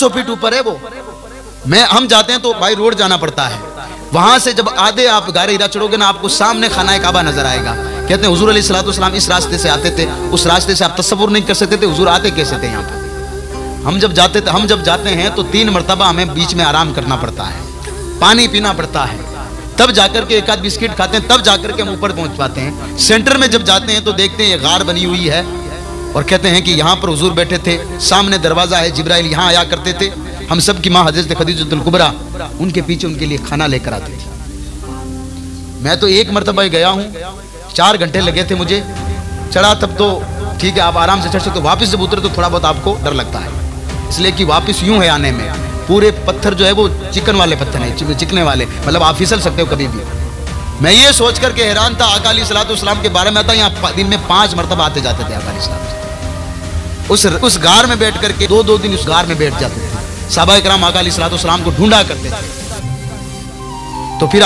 1200 feet ऊपर है वो। हम जाते हैं तो भाई रोड जाना पड़ता है, वहां से जब आधे आप गारे हिरा चढ़ोगे ना, आपको सामने खाना काबा नजर आएगा। कहते हैं हुजूर अलैहिस्सलाम इस रास्ते से आते थे, उस रास्ते से आप तस्वुर नहीं कर सकते थे हुजूर आते कैसे थे यहाँ पे। हम जब जाते हैं तो 3 मरतबा हमें बीच में आराम करना पड़ता है, पानी पीना पड़ता है, तब जाकर के एक आध बिस्किट खाते हैं, तब जाकर के हम ऊपर पहुंच पाते हैं। सेंटर में जब जाते हैं तो देखते हैं ये गार बनी हुई है और कहते हैं कि यहाँ पर हुजूर बैठे थे, सामने दरवाजा है, जिब्राइल यहाँ आया करते थे, हम सब की माँ हज़रत खदीजतुल कुबरा उनके पीछे उनके लिए खाना लेकर आती थी। मैं तो 1 मरतबा गया हूँ, 4 घंटे लगे थे मुझे, चढ़ा तब तो ठीक है आप आराम से चढ़ सकते हो, वापस जब उतरे तो थोड़ा बहुत आपको डर लगता है, इसलिए कि वापस यूं है आने में, पूरे पत्थर जो है वो चिकन वाले पत्थर हैं, चिकने वाले, मतलब आप फिसल सकते हो कभी भी। मैं ये सोच करके हैरान था आका अलैहिस्सलाम के बारे में, आता यहाँ दिन में 5 मरतबा आते जाते थे आका अलैहिस्सलाम। उस गार में बैठ करके 2-2 दिन उस गार में बैठ जाते थे। सहाबा इकराम आका अलैहिस्सलाम को ढूंढा करते थे, तो फिर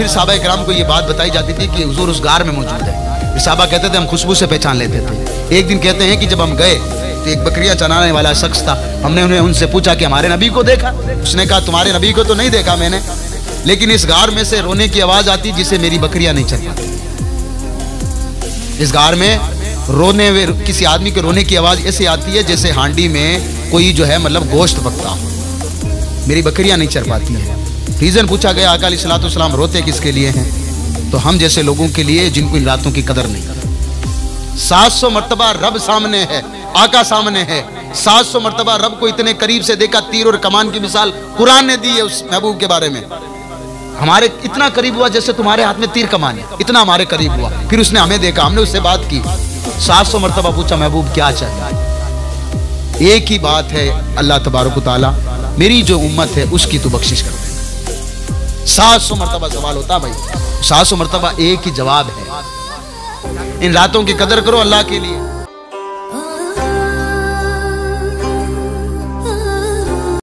सहाबा इकराम को ये बात बताई जाती थी कि हुजूर उस गार में मौजूद है। सहाबा कहते थे हम खुशबू से पहचान लेते थे। एक दिन कहते हैं कि जब हम गए तो एक बकरियां चराने वाला शख्स था, हमने उनसे पूछा कि हमारे नबी को देखा? उसने कहा तुम्हारे नबी को तो नहीं देखा मैंने, लेकिन इस गार में से रोने की आवाज आती जिसे मेरी बकरियां नहीं चल पाती। इस गार में किसी आदमी के रोने की आवाज ऐसे आती है जैसे हांडी में कोई जो है मतलब गोश्त पकता हो, मेरी बकरियां नहीं चल पाती हैं। रीजन पूछा गया आका अलैहिस्सलाम रोते किसके लिए हैं? तो हम जैसे लोगों के लिए जिनको इन रातों की कदर नहीं। 700 मरतबा रब सामने है, आका सामने है, 700 मरतबा रब को इतने करीब से देखा। तीर और कमान की मिसाल कुरान ने दी है उस महबूब के बारे में। हमारे इतना करीब हुआ जैसे तुम्हारे हाथ में तीर कमान है, इतना हमारे करीब हुआ। फिर उसने हमें देखा, हमने उससे बात की, 700 मरतबा पूछा महबूब क्या चाहिए? एक ही बात है, अल्लाह तबारक व तआला मेरी जो उम्मत है उसकी तो बख्शिश कर दे। 700 मरतबा सवाल होता भाई, 700 मरतबा एक ही जवाब है। इन रातों की कदर करो अल्लाह के लिए।